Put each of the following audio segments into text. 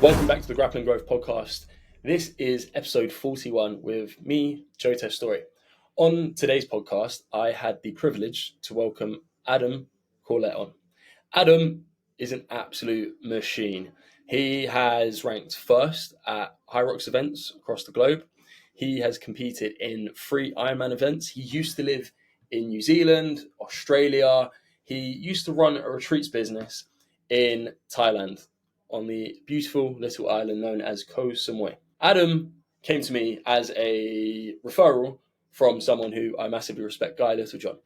Welcome back to the Grappling Growth podcast. This is episode 41 with me, Joe Testori. On today's podcast, I had the privilege to welcome Adam Corlett on. Adam is an absolute machine. He has ranked first at Hyrox events across the globe. He has competed in 3 Ironman events. He used to live in New Zealand, Australia. He used to run a retreats business in Thailand, on the beautiful little island known as Koh Samui. Adam came to me as a referral from someone who I massively respect, Guy Littlejohn.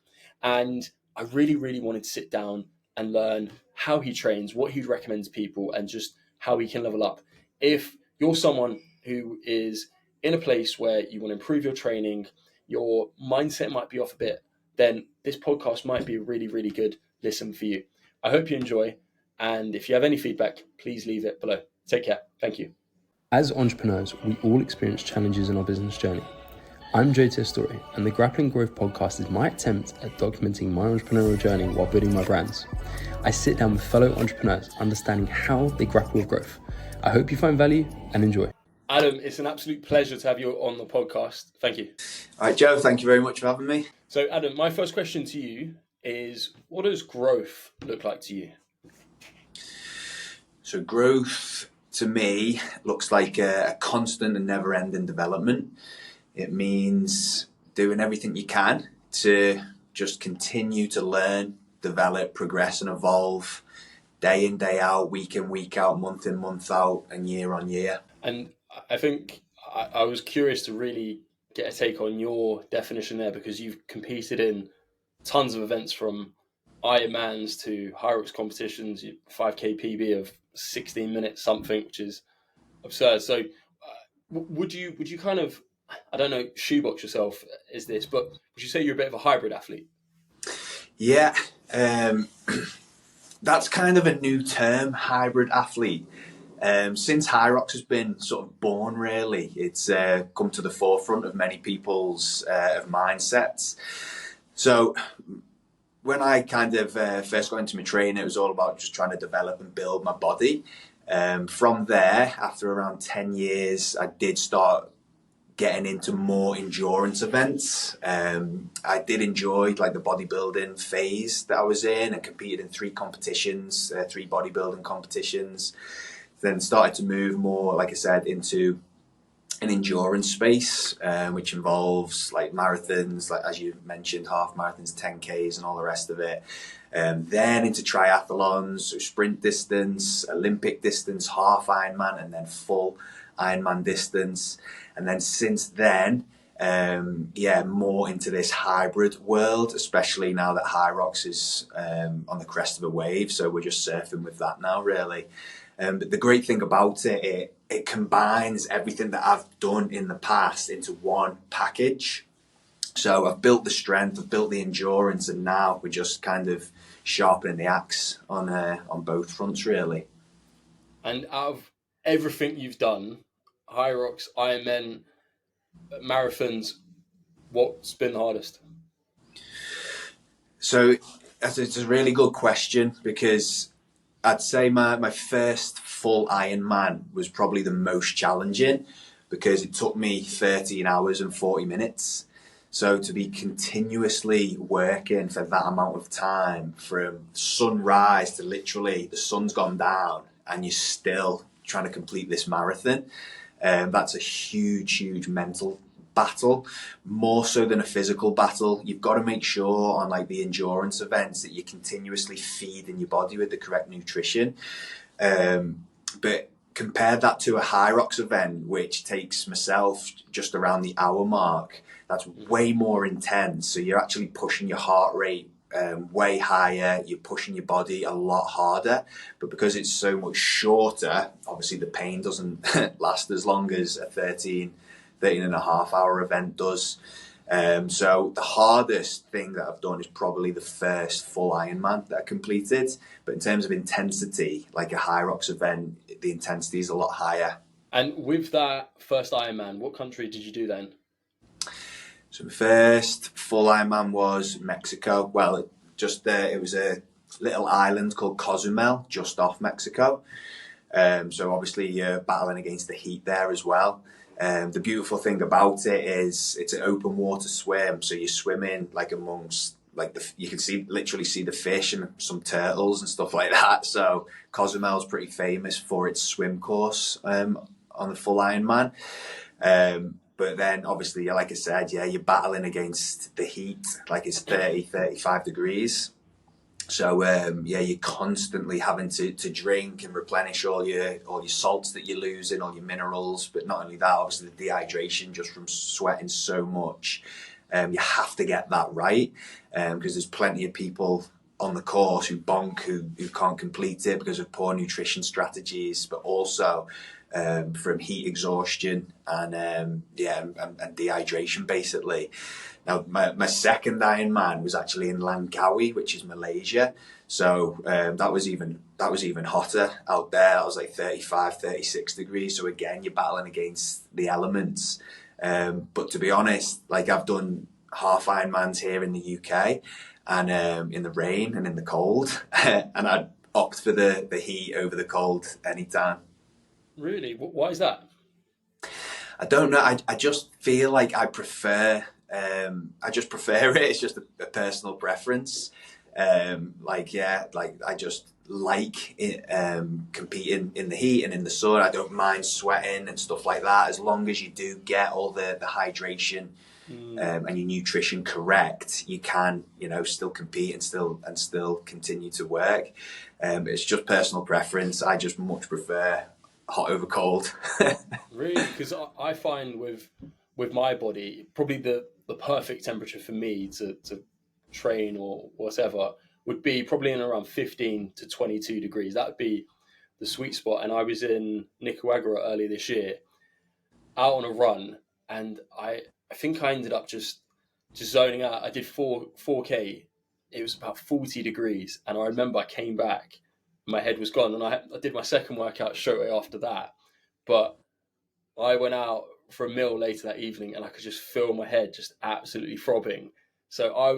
And I really wanted to sit down and learn how he trains, what he'd recommend to people, and just how he can level up. If you're someone who is in a place where you want to improve your training, your mindset might be off a bit, then this podcast might be a really good listen for you. I hope you enjoy. And if you have any feedback, please leave it below. Take care. Thank you. As entrepreneurs, we all experience challenges in our business journey. I'm Joe Testori, and the Grappling Growth podcast is my attempt at documenting my entrepreneurial journey while building my brands. I sit down with fellow entrepreneurs, understanding how they grapple with growth. I hope you find value and enjoy. Adam, it's an absolute pleasure to have you on the podcast. Thank you. All right, Joe, thank you very much for having me. So, Adam, my first question to you is, what does growth look like to you? So growth, to me, looks like a constant and never-ending development. It means doing everything you can to just continue to learn, develop, progress and evolve day in, day out, week in, week out, month in, month out, and year on year. And I think I was curious to really get a take on your definition there, because you've competed in tons of events, from Ironmans to Hyrox competitions, 5K PB of 16 minutes something, which is absurd. So would you kind of, I don't know, shoebox yourself is this, but would you say you're a bit of a hybrid athlete? Yeah, that's kind of a new term, hybrid athlete. Since Hyrox has been sort of born, really, it's come to the forefront of many people's mindsets. So when I kind of first got into my training, it was all about just trying to develop and build my body. From there, after around 10 years, I did start getting into more endurance events. I did enjoy like the bodybuilding phase that I was in, and competed in 3 competitions, 3 bodybuilding competitions. Then started to move more, like I said, into an endurance space, which involves like marathons, like as you mentioned, half marathons, 10Ks and all the rest of it. Then into triathlons, so sprint distance, Olympic distance, half Ironman, and then full Ironman distance. And then since then, more into this hybrid world, especially now that Hyrox is on the crest of a wave. So we're just surfing with that now, really. But the great thing about it combines everything that I've done in the past into one package. So I've built the strength, I've built the endurance, and now we're just kind of sharpening the axe on both fronts, really. And out of everything you've done, Hyrox, Ironman, marathons, what's been the hardest? So it's a really good question, because I'd say my first full Ironman was probably the most challenging, because it took me 13 hours and 40 minutes. So to be continuously working for that amount of time, from sunrise to literally the sun's gone down, and you're still trying to complete this marathon, that's a huge mental battle, more so than a physical battle. You've got to make sure on like the endurance events that you're continuously feeding your body with the correct nutrition. But compare that to a Hyrox event, which takes myself just around the hour mark. That's way more intense. So you're actually pushing your heart rate way higher. You're pushing your body a lot harder. But because it's so much shorter, obviously the pain doesn't last as long as a 13 and a half hour event does. So the hardest thing that I've done is probably the first full Ironman that I completed. But in terms of intensity, like a Hyrox event, the intensity is a lot higher. And with that first Ironman, what country did you do then? So the first full Ironman was Mexico. Well, it was a little island called Cozumel, just off Mexico. So obviously you're battling against the heat there as well. The beautiful thing about it is it's an open water swim, so you're swimming like amongst you can literally see the fish and some turtles and stuff like that. So Cozumel's pretty famous for its swim course on the full Ironman. But then obviously, like I said, you're battling against the heat, like it's 30, 35 degrees. So you're constantly having to drink and replenish all your salts that you're losing, all your minerals. But not only that, obviously the dehydration just from sweating so much. You have to get that right, because there's plenty of people on the course who bonk, who can't complete it because of poor nutrition strategies, but also from heat exhaustion and dehydration basically. Now my second Ironman was actually in Langkawi, which is Malaysia. So that was even hotter out there. That was like 35, 36 degrees. So again, you're battling against the elements. But to be honest, like I've done half Ironmans here in the UK and in the rain and in the cold, and I'd opt for the heat over the cold anytime. Really? Why is that? I don't know. I just feel like I just prefer it. It's just a personal preference. I just like it, competing in the heat and in the sun. I don't mind sweating and stuff like that, as long as you do get all the hydration and your nutrition correct. You can, still compete and still continue to work. It's just personal preference. I just much prefer hot over cold. Really? Because I find with my body, probably the perfect temperature for me to train or whatever would be probably in around 15 to 22 degrees. That would be the sweet spot. And I was in Nicaragua earlier this year, out on a run, and I think I ended up just zoning out. I did 4K. It was about 40 degrees, and I remember I came back, my head was gone, and I did my second workout straight away after that. But I went out for a meal later that evening, and I could just feel my head just absolutely throbbing. So I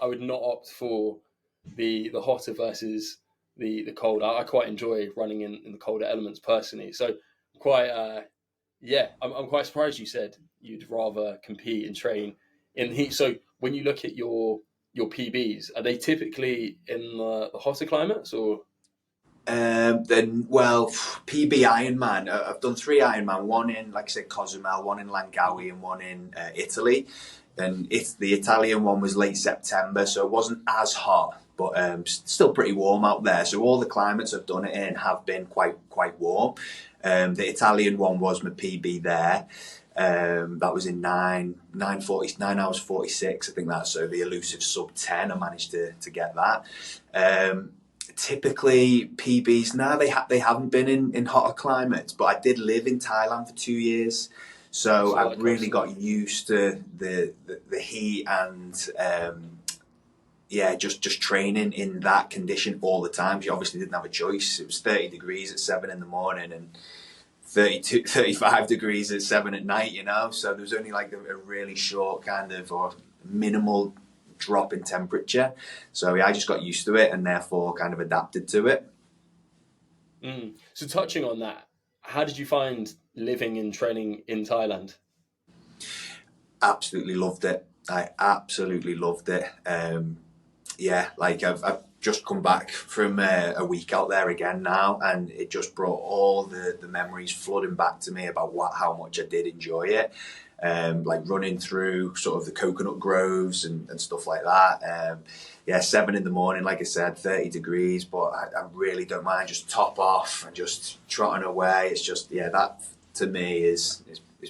would not opt for the hotter versus the cold. I quite enjoy running in the colder elements personally. So I'm quite I'm quite surprised you said you'd rather compete and train in the heat. So when you look at your PBs, are they typically in the hotter climates or? PB Ironman. I've done 3 Ironman. One in, like I said, Cozumel. One in Langkawi, and one in Italy. And the Italian one was late September, so it wasn't as hot, but still pretty warm out there. So all the climates I've done it in have been quite warm. The Italian one was my PB there. That was in 9 hours 46. I think that's so the elusive sub 10. I managed to get that. Typically PBs now they haven't been in hotter climates, but I did live in Thailand for 2 years, so I've really got used to the heat and just training in that condition all the time. You obviously didn't have a choice. It was 30 degrees at 7 in the morning and 35 degrees at 7 at night, so there was only like a really short kind of or minimal drop in temperature. So I just got used to it and therefore kind of adapted to it. So touching on that, how did you find living and training in Thailand? Absolutely loved it. I absolutely loved it. I've just come back from a week out there again now, and it just brought all the memories flooding back to me about how much I did enjoy it. Like running through sort of the coconut groves and stuff like that. 7 in the morning, like I said, 30 degrees, but I really don't mind just top off and just trotting away. It's just, that to me is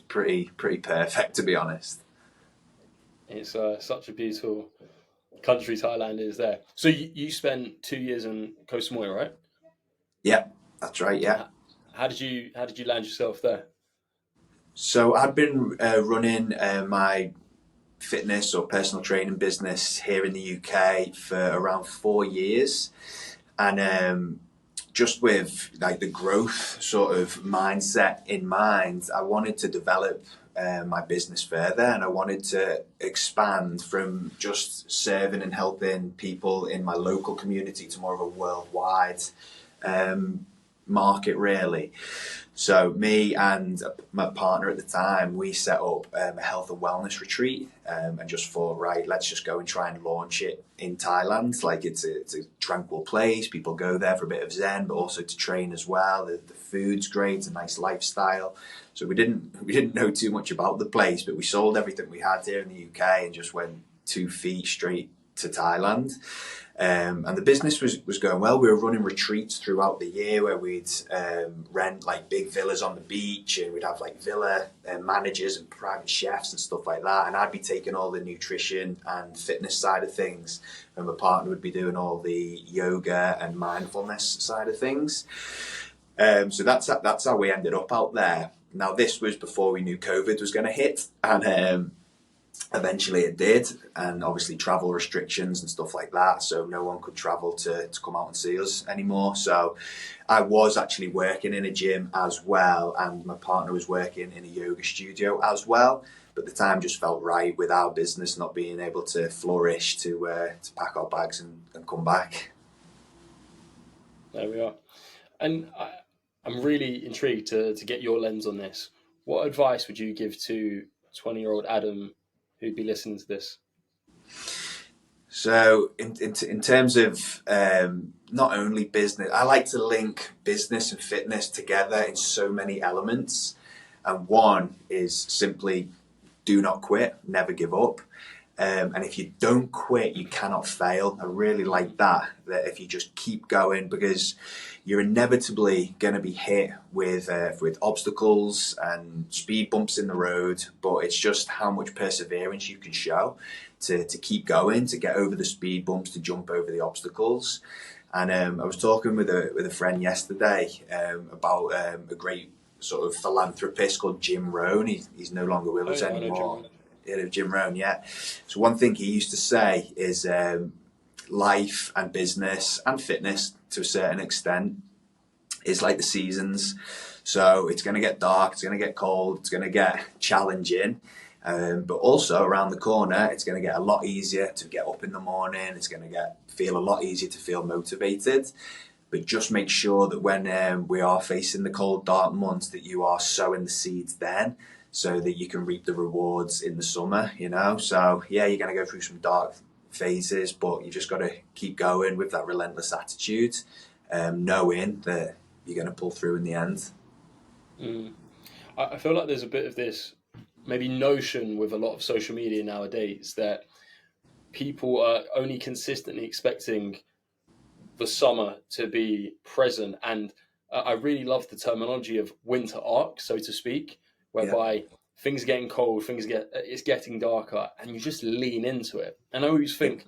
pretty perfect, to be honest. It's such a beautiful country Thailand is there. So you spent 2 years in Koh Samui, right? Yeah, that's right. Yeah. How did you land yourself there? So I'd been running my fitness or personal training business here in the UK for around 4 years, and just with like the growth sort of mindset in mind, I wanted to develop my business further, and I wanted to expand from just serving and helping people in my local community to more of a worldwide market really. So me and my partner at the time, we set up a health and wellness retreat, and just thought, right, let's just go and try and launch it in Thailand. Like it's a tranquil place. People go there for a bit of zen, but also to train as well. The food's great, a nice lifestyle. So we didn't know too much about the place, but we sold everything we had here in the UK and just went 2 feet straight to Thailand. And the business was going well. We were running retreats throughout the year where we'd rent like big villas on the beach, and we'd have like villa managers and private chefs and stuff like that. And I'd be taking all the nutrition and fitness side of things, and my partner would be doing all the yoga and mindfulness side of things. So that's how we ended up out there. Now this was before we knew COVID was going to hit, and eventually it did, and obviously travel restrictions and stuff like that, so no one could travel to come out and see us anymore. So I was actually working in a gym as well, and my partner was working in a yoga studio as well, but the time just felt right with our business not being able to flourish to pack our bags and come back. There we are. And I'm really intrigued to get your lens on this. What advice would you give to 20-year-old Adam who'd be listening to this? So in terms of not only business, I like to link business and fitness together in so many elements. And one is simply do not quit, never give up. And if you don't quit, you cannot fail. I really like that if you just keep going, because you're inevitably going to be hit with obstacles and speed bumps in the road, but it's just how much perseverance you can show to keep going, to get over the speed bumps, to jump over the obstacles. And I was talking with a friend yesterday about a great sort of philanthropist called Jim Rohn. He's no longer with us anymore. Jim Rohn, yeah. So one thing he used to say is life and business and fitness to a certain extent is like the seasons. So it's going to get dark, it's going to get cold, it's going to get challenging, but also around the corner it's going to get a lot easier to get up in the morning. It's going to feel a lot easier to feel motivated. But just make sure that when we are facing the cold, dark months, that you are sowing the seeds then, so that you can reap the rewards in the summer, you know? So yeah, you're going to go through some dark phases, but you just got to keep going with that relentless attitude, knowing that you're going to pull through in the end. I feel like there's a bit of this maybe notion with a lot of social media nowadays that people are only consistently expecting the summer to be present. And I really love the terminology of winter arc, so to speak, whereby things are getting cold, it's getting darker, and you just lean into it. And I always think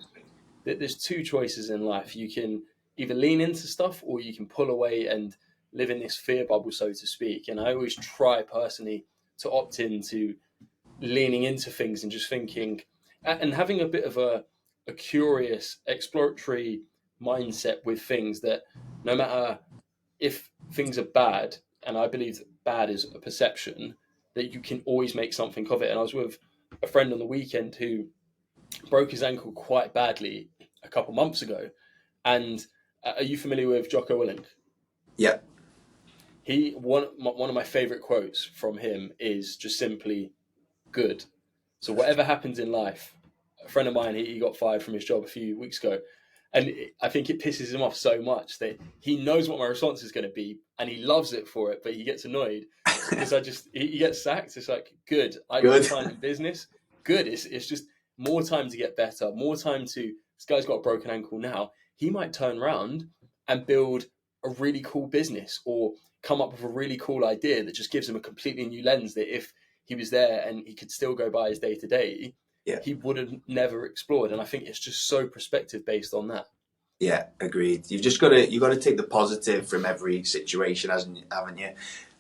that there's 2 choices in life. You can either lean into stuff, or you can pull away and live in this fear bubble, so to speak. And I always try personally to opt into leaning into things and just thinking and having a bit of a curious, exploratory mindset with things, that no matter if things are bad, and I believe that bad is a perception, that you can always make something of it. And I was with a friend on the weekend who broke his ankle quite badly a couple months ago. And are you familiar with Jocko Willink? Yeah. One of my favorite quotes from him is just simply good. So whatever happens in life, a friend of mine, he got fired from his job a few weeks ago. And I think it pisses him off so much that he knows what my response is going to be, and he loves it for it, but he gets annoyed because he gets sacked. It's like, good. I got time in business. Good. It's just more time to get better, more time to, this guy's got a broken ankle now. He might turn around and build a really cool business, or come up with a really cool idea that just gives him a completely new lens, that if he was there and he could still go by his day to day, he would have never explored. And I think it's just so perspective based on that. Yeah, agreed. You've got to take the positive from every situation, haven't you?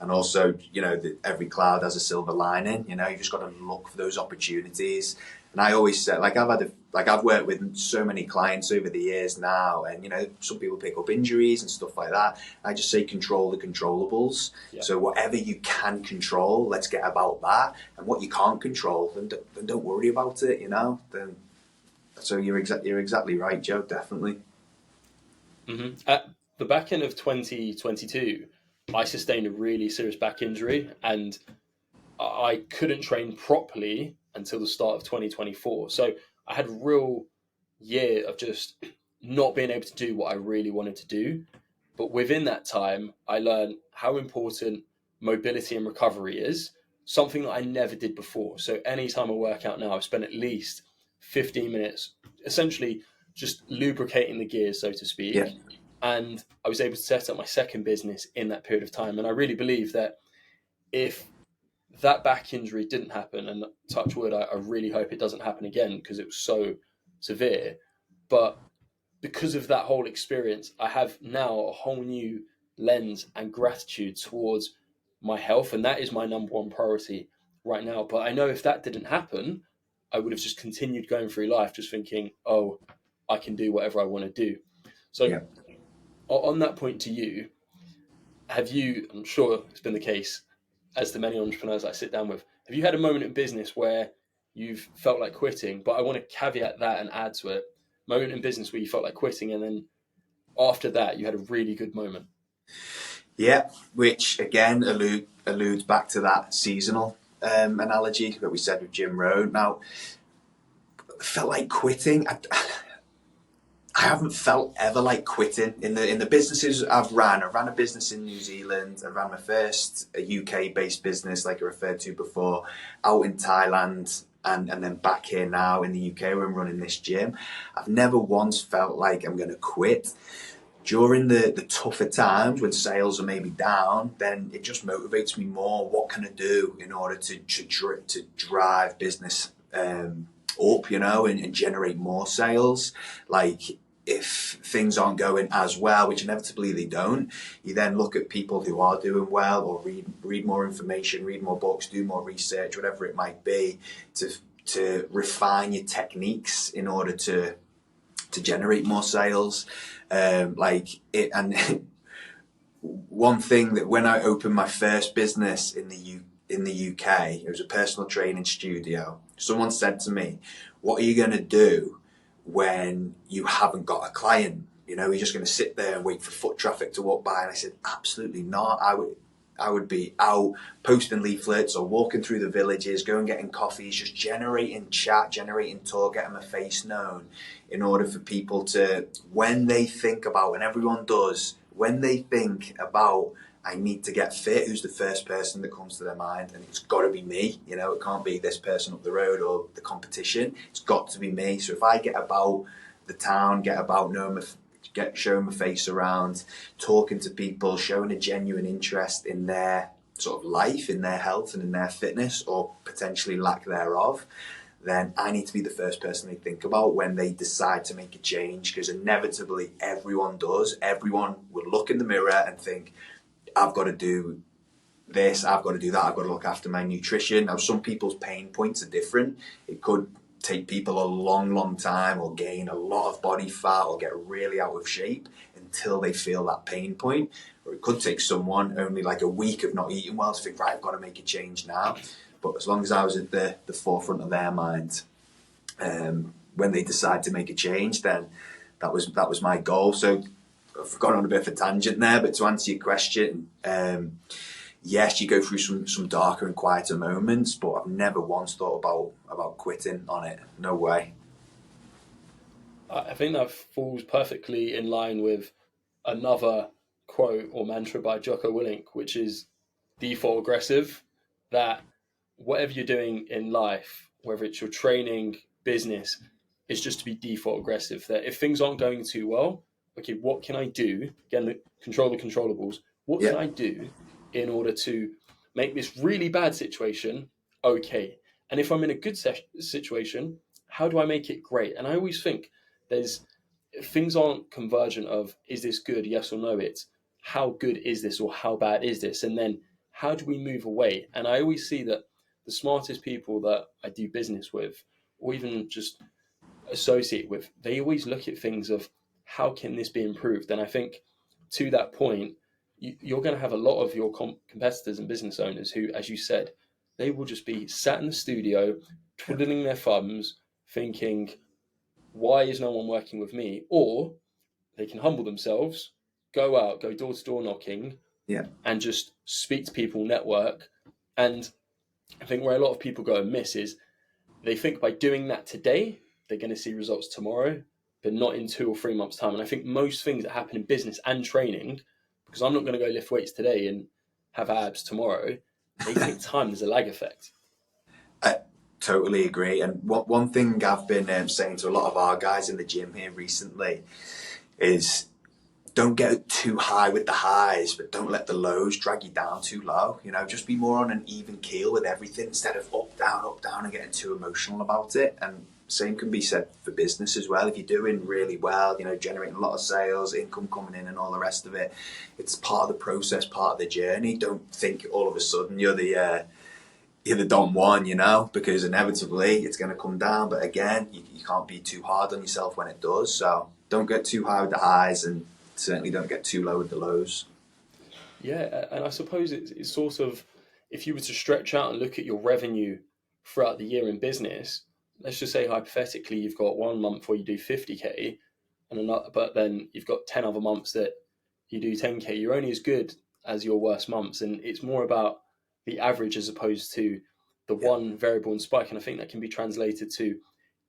And also, you know, every cloud has a silver lining. You know, you just got to look for those opportunities. And I always say, I've worked with so many clients over the years now, and you know, some people pick up injuries and stuff like that. I just say control the controllables. Yeah. So whatever you can control, let's get about that. And what you can't control, then don't worry about it. You know, so you're exactly right, Joe. Definitely. Mm-hmm. the back end of 2022, I sustained a really serious back injury, and I couldn't train properly until the start of 2024. So I had a real year of just not being able to do what I really wanted to do. But within that time, I learned how important mobility and recovery is, something that I never did before. So anytime I work out now, I've spent at least 15 minutes essentially just lubricating the gears, so to speak. Yeah. And I was able to set up my second business in that period of time. And I really believe that if that back injury didn't happen, and touch wood, I really hope it doesn't happen again because it was so severe. But because of that whole experience, I have now a whole new lens and gratitude towards my health. And that is my number one priority right now. But I know if that didn't happen, I would have just continued going through life just thinking, oh, I can do whatever I want to do. So Yeah. On that point to you, have you, I'm sure it's been the case, as to many entrepreneurs I sit down with, have you had a moment in business where you've felt like quitting? But I want to caveat that and add to it, moment in business where you felt like quitting, and then after that you had a really good moment. Yeah, which again alludes back to that seasonal analogy that we said with Jim Rohn. Now, felt like quitting. I haven't felt ever like quitting in the businesses I've ran. I ran a business in New Zealand. I ran my first UK based business, like I referred to before, out in Thailand, and then back here now in the UK where I'm running this gym. I've never once felt like I'm going to quit. During the tougher times when sales are maybe down, then it just motivates me more. What can I do in order to drive business up, and generate more sales? Like, if things aren't going as well, which inevitably they don't, you then look at people who are doing well, or read more information, read more books, do more research, whatever it might be, to refine your techniques in order to generate more sales. One thing that when I opened my first business in the UK, it was a personal training studio. Someone said to me, "What are you going to do when you haven't got a client? You're just going to sit there and wait for foot traffic to walk by?" And I said, "Absolutely not. I would be out posting leaflets or walking through the villages, going getting coffees, just generating chat, generating talk, getting my face known, in order for people to, when they think about, and everyone does, when they think about, I need to get fit, who's the first person that comes to their mind? And it's got to be me. It can't be this person up the road or the competition. It's got to be me. So if I get about the town, showing my face around, talking to people, showing a genuine interest in their sort of life, in their health and in their fitness, or potentially lack thereof, then I need to be the first person they think about when they decide to make a change, because inevitably everyone does. Everyone will look in the mirror and think, I've got to do this, I've got to do that, I've got to look after my nutrition. Now, some people's pain points are different. It could take people a long time, or gain a lot of body fat, or get really out of shape until they feel that pain point. Or it could take someone only like a week of not eating well to think, right, I've got to make a change now. But as long as I was at the forefront of their mind when they decide to make a change, then that was my goal. So I've gone on a bit of a tangent there, but to answer your question, yes, you go through some darker and quieter moments, but I've never once thought about quitting on it. No way. I think that falls perfectly in line with another quote or mantra by Jocko Willink, which is default aggressive, that whatever you're doing in life, whether it's your training, business, is just to be default aggressive. That if things aren't going too well, okay, what can I do? Again, control the controllables. What can I do in order to make this really bad situation okay? And if I'm in a good situation, how do I make it great? And I always think things aren't convergent of, is this good, yes or no? It's how good is this, or how bad is this? And then how do we move away? And I always see that the smartest people that I do business with, or even just associate with, they always look at things of, how can this be improved? And I think to that point, you're going to have a lot of your competitors and business owners who, as you said, they will just be sat in the studio, twiddling their thumbs, thinking, why is no one working with me? Or they can humble themselves, go out, go door to door knocking, and just speak to people, network. And I think where a lot of people go and miss is they think by doing that today, they're going to see results tomorrow, but not in 2 or 3 months' time. And I think most things that happen in business and training, because I'm not going to go lift weights today and have abs tomorrow, they take time. There's a lag effect. I totally agree. And one thing I've been saying to a lot of our guys in the gym here recently is don't get too high with the highs, but don't let the lows drag you down too low. You know, just be more on an even keel with everything instead of up, down, and getting too emotional about it. And same can be said for business as well. If you're doing really well, you know, generating a lot of sales, income coming in and all the rest of it, it's part of the process, part of the journey. Don't think all of a sudden you're the Don Juan, you know, because inevitably it's going to come down. But again, you can't be too hard on yourself when it does. So don't get too high with the highs and certainly don't get too low with the lows. Yeah, and I suppose it's sort of, if you were to stretch out and look at your revenue throughout the year in business, let's just say hypothetically you've got 1 month where you do 50k, and another, but then you've got 10 other months that you do 10k. You're only as good as your worst months, and it's more about the average as opposed to the one variable and spike. And I think that can be translated to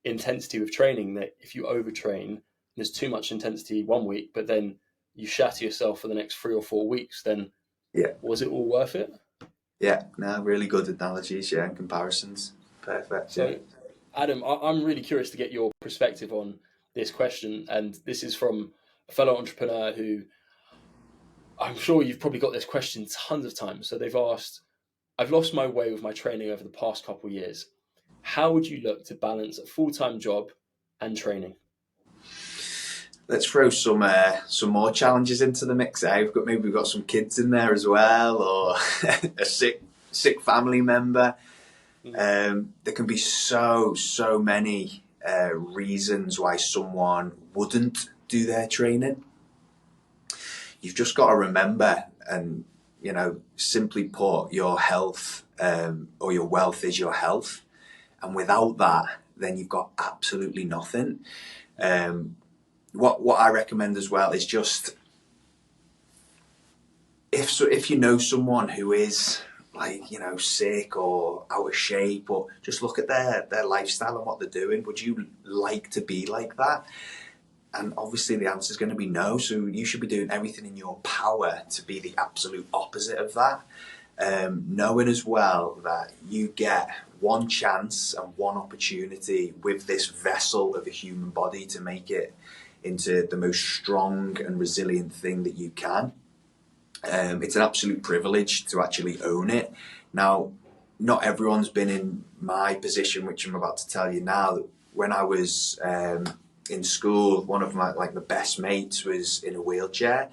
intensity with training, that if you overtrain, there's too much intensity 1 week, but then you shatter yourself for the next 3 or 4 weeks, then was it all worth it? Yeah, no, really good analogies, and comparisons. Perfect. So, Adam, I'm really curious to get your perspective on this question, and this is from a fellow entrepreneur who, I'm sure you've probably got this question tons of times. So they've asked, I've lost my way with my training over the past couple of years. How would you look to balance a full-time job and training? Let's throw some more challenges into the mix. We've got some kids in there as well, or a sick family member. There can be so many reasons why someone wouldn't do their training. You've just got to remember, and you know, simply put, your health or your wealth is your health, and without that, then you've got absolutely nothing. What I recommend as well is just if you know someone who is like, you know, sick or out of shape, or just look at their lifestyle and what they're doing. Would you like to be like that? And obviously the answer is going to be no. So you should be doing everything in your power to be the absolute opposite of that. Knowing as well that you get one chance and one opportunity with this vessel of a human body to make it into the most strong and resilient thing that you can. It's an absolute privilege to actually own it. Now, not everyone's been in my position, which I'm about to tell you now. When I was in school, one of my the best mates was in a wheelchair,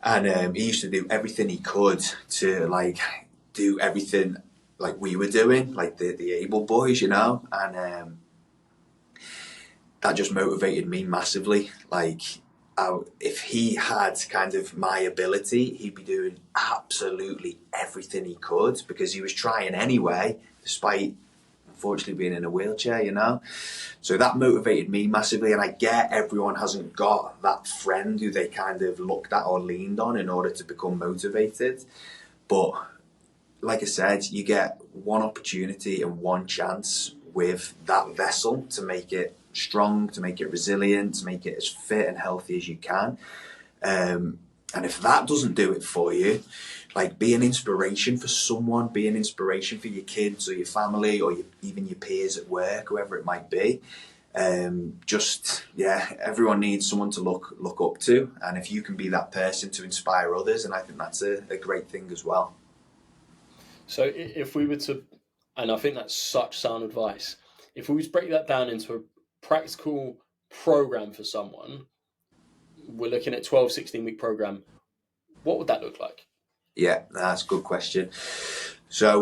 and he used to do everything he could to do everything like we were doing, like the able boys, you know, and that just motivated me massively. If he had kind of my ability, he'd be doing absolutely everything he could because he was trying anyway, despite unfortunately being in a wheelchair, you know. So that motivated me massively, and I get everyone hasn't got that friend who they kind of looked at or leaned on in order to become motivated. But like I said, you get one opportunity and one chance with that vessel to make it strong, to make it resilient, to make it as fit and healthy as you can. And if that doesn't do it for you, be an inspiration for someone, be an inspiration for your kids or your family or even your peers at work, whoever it might be. Everyone needs someone to look up to, and if you can be that person to inspire others, and I think that's a great thing as well. So if we were to, and I think that's such sound advice, if we were to break that down into a practical program for someone, we're looking at 12, 16-week program, what would that look like? Yeah, that's a good question. So,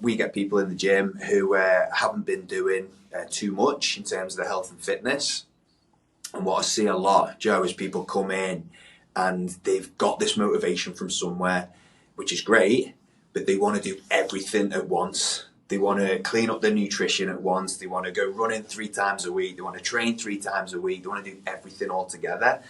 we get people in the gym who haven't been doing too much in terms of their health and fitness. And what I see a lot, Joe, is people come in and they've got this motivation from somewhere, which is great, but they want to do everything at once. They want to clean up their nutrition at once. They want to go running 3 times a week. They want to train 3 times a week. They want to do everything all together.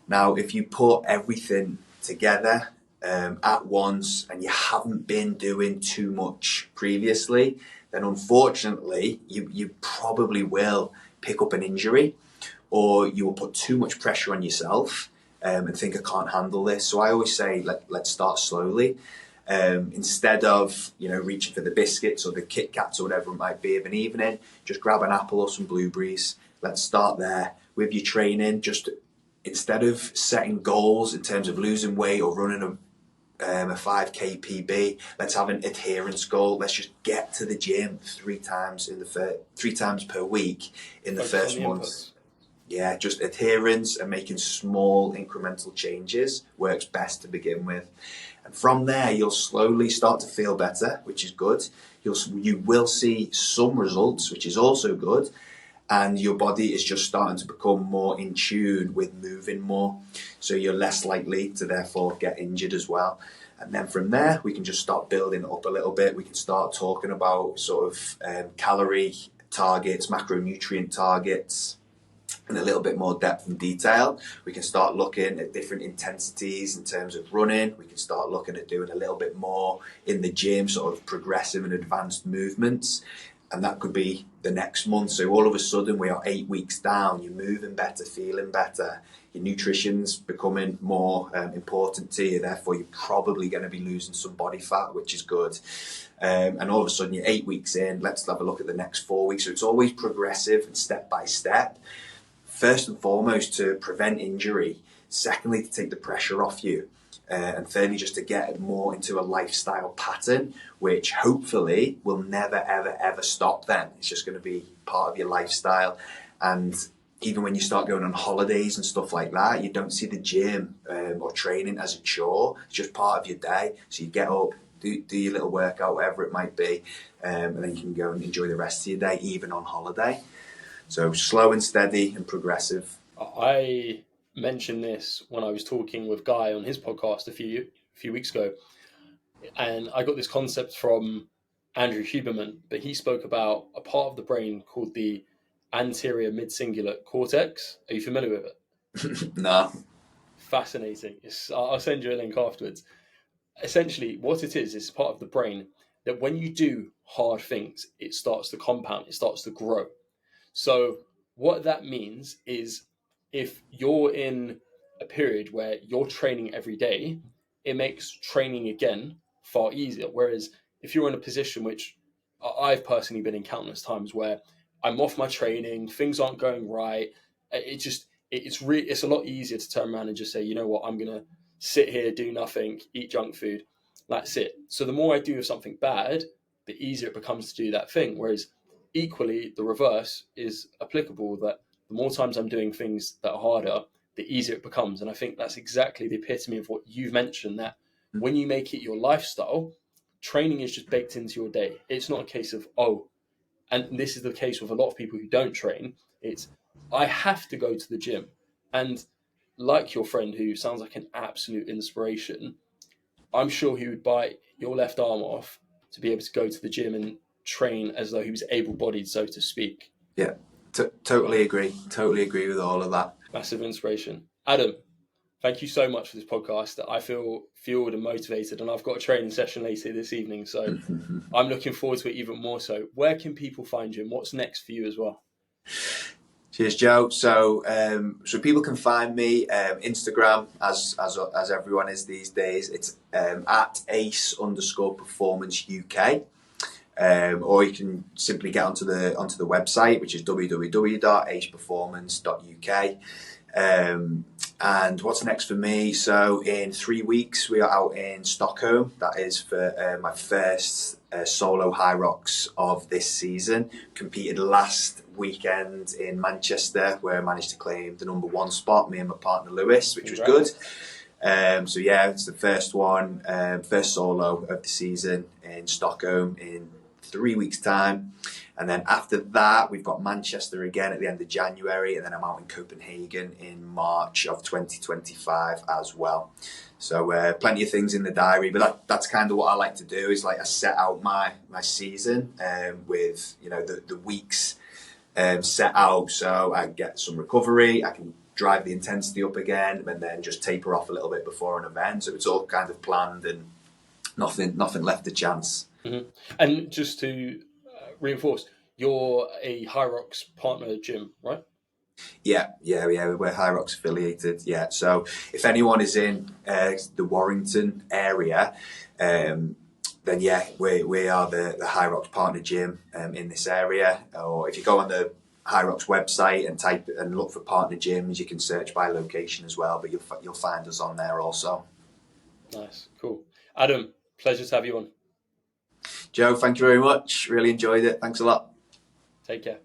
Now, if you put everything together at once and you haven't been doing too much previously, then unfortunately you probably will pick up an injury, or you will put too much pressure on yourself and think, I can't handle this. So I always say, let's start slowly. Instead of reaching for the biscuits or the Kit Kats or whatever it might be of an evening, just grab an apple or some blueberries. Let's start there with your training. Just instead of setting goals in terms of losing weight or running a 5k PB, let's have an adherence goal. Let's just get to the gym 3 times per week in the first month. Yeah, just adherence and making small incremental changes works best to begin with. And from there, you'll slowly start to feel better, which is good. You will see some results, which is also good. And your body is just starting to become more in tune with moving more. So you're less likely to therefore get injured as well. And then from there, we can just start building up a little bit. We can start talking about sort of calorie targets, macronutrient targets, in a little bit more depth and detail. We can start looking at different intensities in terms of running. We can start looking at doing a little bit more in the gym, sort of progressive and advanced movements. And that could be the next month. So all of a sudden we are 8 weeks down. You're moving better, feeling better. Your nutrition's becoming more important to you. Therefore, you're probably going to be losing some body fat, which is good. And all of a sudden you're 8 weeks in. Let's have a look at the next 4 weeks. So it's always progressive and step by step. First and foremost, to prevent injury. Secondly, to take the pressure off you. And thirdly, just to get more into a lifestyle pattern, which hopefully will never, ever, ever stop then. It's just going to be part of your lifestyle. And even when you start going on holidays and stuff like that, you don't see the gym or training as a chore. It's just part of your day. So you get up, do your little workout, whatever it might be, and then you can go and enjoy the rest of your day, even on holiday. So slow and steady and progressive. I mentioned this when I was talking with Guy on his podcast a few weeks ago, and I got this concept from Andrew Huberman, but he spoke about a part of the brain called the anterior mid-cingulate cortex. Are you familiar with it? No. Fascinating. I'll send you a link afterwards. Essentially, what it is part of the brain that when you do hard things, it starts to compound, it starts to grow. So what that means is if you're in a period where you're training every day, it makes training again far easier. Whereas if you're in a position, which I've personally been in countless times, where I'm off my training, things aren't going right, it's a lot easier to turn around and just say, you know what, I'm going to sit here, do nothing, eat junk food. That's it. So the more I do of something bad, the easier it becomes to do that thing. Whereas equally, the reverse is applicable, that the more times I'm doing things that are harder, the easier it becomes. And I think that's exactly the epitome of what you've mentioned, that when you make it your lifestyle, training is just baked into your day. It's not a case of, and this is the case with a lot of people who don't train, it's, I have to go to the gym. And like your friend, who sounds like an absolute inspiration, I'm sure he would bite your left arm off to be able to go to the gym and train as though he was able-bodied, so to speak. Yeah, totally agree. Totally agree with all of that. Massive inspiration. Adam, thank you so much for this podcast. I feel fueled and motivated, and I've got a training session later this evening, so I'm looking forward to it even more so. Where can people find you, and what's next for you as well? Cheers, Joe. So people can find me Instagram, as everyone is these days. It's at ace_performance UK. Or you can simply get onto the website, which is www.aceperformance.uk. And what's next for me? So in 3 weeks, we are out in Stockholm. That is for my first solo Hyrox of this season. Competed last weekend in Manchester, where I managed to claim the #1 spot, me and my partner Lewis, which was good. So yeah, it's the first one, first solo of the season in Stockholm in 3 weeks' time. And then after that, we've got Manchester again at the end of January, and then I'm out in Copenhagen in March of 2025 as well. So plenty of things in the diary, but that's kind of what I like to do, is like I set out my season with the weeks set out, so I get some recovery, I can drive the intensity up again, and then just taper off a little bit before an event. So it's all kind of planned and nothing left to chance. Mm-hmm. And just to reinforce, you're a Hyrox partner gym, right? Yeah, we're Hyrox affiliated. Yeah, so if anyone is in the Warrington area, then yeah, we are the Hyrox partner gym in this area. Or if you go on the Hyrox website and type and look for partner gyms, you can search by location as well. But you'll find us on there also. Nice, cool. Adam, pleasure to have you on. Joe, thank you very much. Really enjoyed it. Thanks a lot. Take care.